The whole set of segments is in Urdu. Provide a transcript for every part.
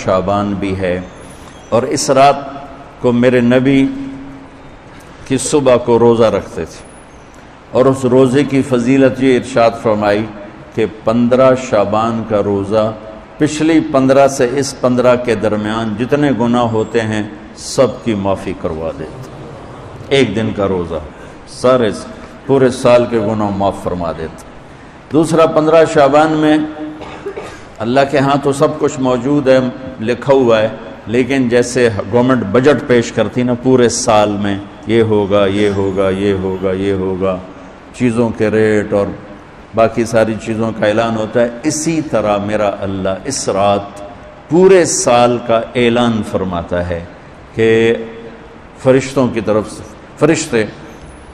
شعبان بھی ہے، اور اس رات کو میرے نبی کی صبح کو روزہ رکھتے تھے، اور اس روزے کی فضیلت یہ ارشاد فرمائی کہ 15 شعبان کا روزہ پچھلی 15 سے اس 15 کے درمیان جتنے گناہ ہوتے ہیں سب کی معافی کروا دیتا۔ ایک دن کا روزہ سارے پورے سال کے گناہ معاف فرما دیتا۔ دوسرا 15 شعبان میں اللہ کے ہاں تو سب کچھ موجود ہے، لکھا ہوا ہے، لیکن جیسے گورنمنٹ بجٹ پیش کرتی نا پورے سال میں، یہ ہوگا یہ ہوگا یہ ہوگا یہ ہوگا، چیزوں کے ریٹ اور باقی ساری چیزوں کا اعلان ہوتا ہے، اسی طرح میرا اللہ اس رات پورے سال کا اعلان فرماتا ہے کہ فرشتوں کی طرف سے فرشتے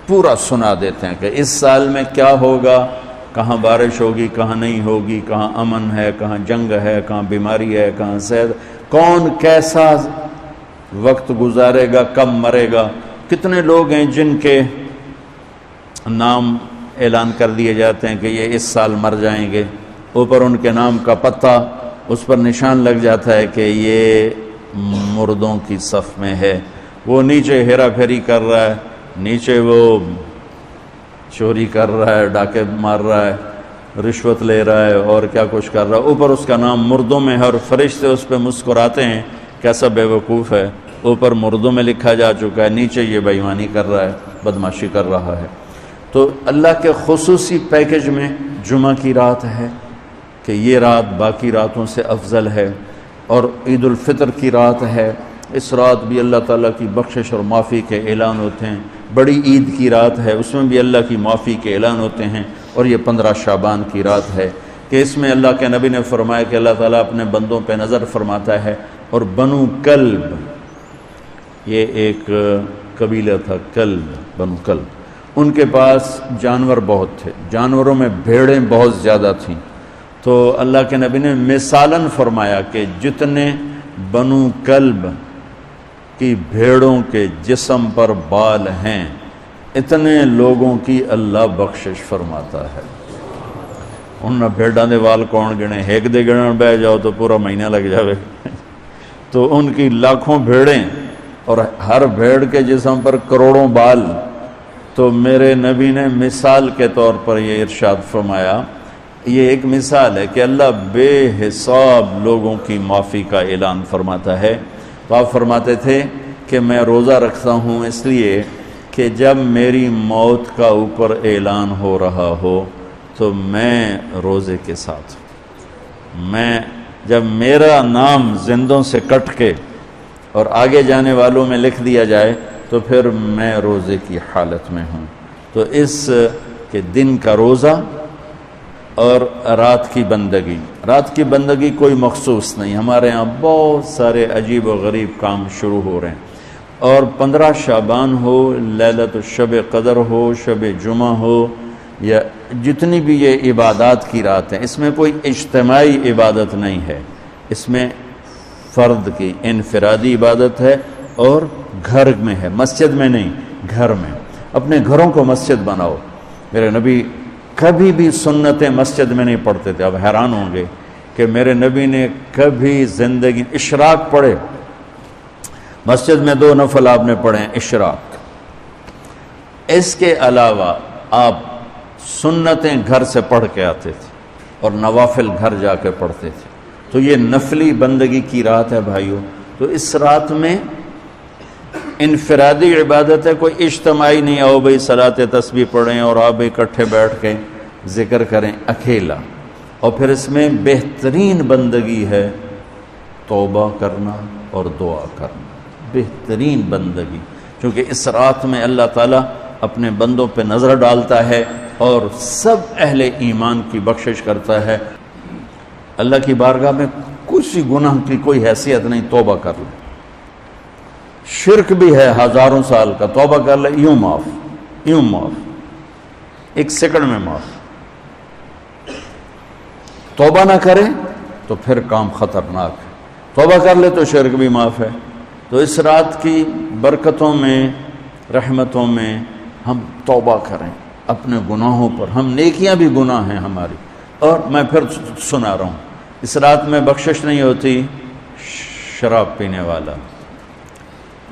پورا سنا دیتے ہیں کہ اس سال میں کیا ہوگا، کہاں بارش ہوگی، کہاں نہیں ہوگی، کہاں امن ہے، کہاں جنگ ہے، کہاں بیماری ہے، کہاں صحت، کون کیسا وقت گزارے گا، کب مرے گا، کتنے لوگ ہیں جن کے نام اعلان کر دیے جاتے ہیں کہ یہ اس سال مر جائیں گے، اوپر ان کے نام کا پتہ اس پر نشان لگ جاتا ہے کہ یہ مردوں کی صف میں ہے، وہ نیچے ہیرا پھیری کر رہا ہے، نیچے وہ چوری کر رہا ہے، ڈاکے مار رہا ہے، رشوت لے رہا ہے اور کیا کچھ کر رہا ہے، اوپر اس کا نام مردوں میں ہے، اور فرشتے اس پہ مسکراتے ہیں کیسا بے وقوف ہے، اوپر مردوں میں لکھا جا چکا ہے، نیچے یہ بے ایمانی کر رہا ہے، بدمعاشی کر رہا ہے۔ تو اللہ کے خصوصی پیکج میں جمعہ کی رات ہے کہ یہ رات باقی راتوں سے افضل ہے، اور عید الفطر کی رات ہے، اس رات بھی اللہ تعالیٰ کی بخشش اور معافی کے اعلان ہوتے ہیں، بڑی عید کی رات ہے، اس میں بھی اللہ کی معافی کے اعلان ہوتے ہیں، اور یہ 15 شعبان کی رات ہے کہ اس میں اللہ کے نبی نے فرمایا کہ اللہ تعالیٰ اپنے بندوں پہ نظر فرماتا ہے، اور بنو کلب، یہ ایک قبیلہ تھا کلب، بنو کلب، ان کے پاس جانور بہت تھے، جانوروں میں بھیڑیں بہت زیادہ تھیں، تو اللہ کے نبی نے مثالاً فرمایا کہ جتنے بنو کلب کی بھیڑوں کے جسم پر بال ہیں اتنے لوگوں کی اللہ بخشش فرماتا ہے۔ انہاں بھیڑاں دے وال کون گنے، ایک دے گنن بہ جاؤ تو پورا مہینہ لگ جاوے، تو ان کی لاکھوں بھیڑیں اور ہر بھیڑ کے جسم پر کروڑوں بال، تو میرے نبی نے مثال کے طور پر یہ ارشاد فرمایا، یہ ایک مثال ہے کہ اللہ بے حساب لوگوں کی معافی کا اعلان فرماتا ہے۔ تو آپ فرماتے تھے کہ میں روزہ رکھتا ہوں اس لیے کہ جب میری موت کا اوپر اعلان ہو رہا ہو تو میں روزے کے ساتھ، میں جب میرا نام زندوں سے کٹ کے اور آگے جانے والوں میں لکھ دیا جائے تو پھر میں روزے کی حالت میں ہوں۔ تو اس کے دن کا روزہ اور رات کی بندگی، رات کی بندگی کوئی مخصوص نہیں، ہمارے ہاں بہت سارے عجیب و غریب کام شروع ہو رہے ہیں، اور 15 شعبان ہو، لیلۃ الشب قدر ہو، شب جمعہ ہو، یا جتنی بھی یہ عبادات کی رات ہیں، اس میں کوئی اجتماعی عبادت نہیں ہے، اس میں فرد کی انفرادی عبادت ہے، اور گھر میں ہے، مسجد میں نہیں، گھر میں۔ اپنے گھروں کو مسجد بناؤ۔ میرے نبی کبھی بھی سنتیں مسجد میں نہیں پڑھتے تھے، اب حیران ہوں گے کہ میرے نبی نے کبھی زندگی اشراق پڑھے، مسجد میں 2 نفل آپ نے پڑھے ہیں اشراق، اس کے علاوہ آپ سنتیں گھر سے پڑھ کے آتے تھے اور نوافل گھر جا کے پڑھتے تھے۔ تو یہ نفلی بندگی کی رات ہے بھائیوں، تو اس رات میں انفرادی عبادت ہے، کوئی اجتماعی نہیں، آؤ بھئی صلاۃ تسبیح پڑھیں اور آپ اکٹھے بیٹھ کے ذکر کریں، اکیلا۔ اور پھر اس میں بہترین بندگی ہے توبہ کرنا اور دعا کرنا، بہترین بندگی، کیونکہ اس رات میں اللہ تعالیٰ اپنے بندوں پہ نظر ڈالتا ہے اور سب اہل ایمان کی بخشش کرتا ہے۔ اللہ کی بارگاہ میں کسی گناہ کی کوئی حیثیت نہیں، توبہ کر لے، شرک بھی ہے 1000 سال کا، توبہ کر لے، یوں معاف، 1 سیکنڈ میں معاف۔ توبہ نہ کرے تو پھر کام خطرناک ہے، توبہ کر لے تو شرک بھی معاف ہے۔ تو اس رات کی برکتوں میں، رحمتوں میں ہم توبہ کریں اپنے گناہوں پر، ہم نیکیاں بھی گناہ ہیں ہماری۔ اور میں پھر سنا رہا ہوں، اس رات میں بخشش نہیں ہوتی، شراب پینے والا،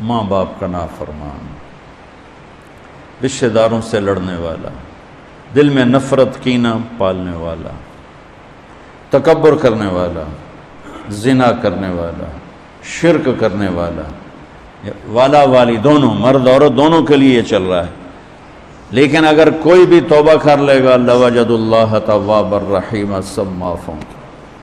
ماں باپ کا نافرمان، رشتہ داروں سے لڑنے والا، دل میں نفرت کینہ پالنے والا، تکبر کرنے والا، زنا کرنے والا، شرک کرنے والا والی دونوں، مرد عورت دونوں کے لیے یہ چل رہا ہے۔ لیکن اگر کوئی بھی توبہ کر لے گا، لوجد اللہ توابا الرحیم، سب معافوں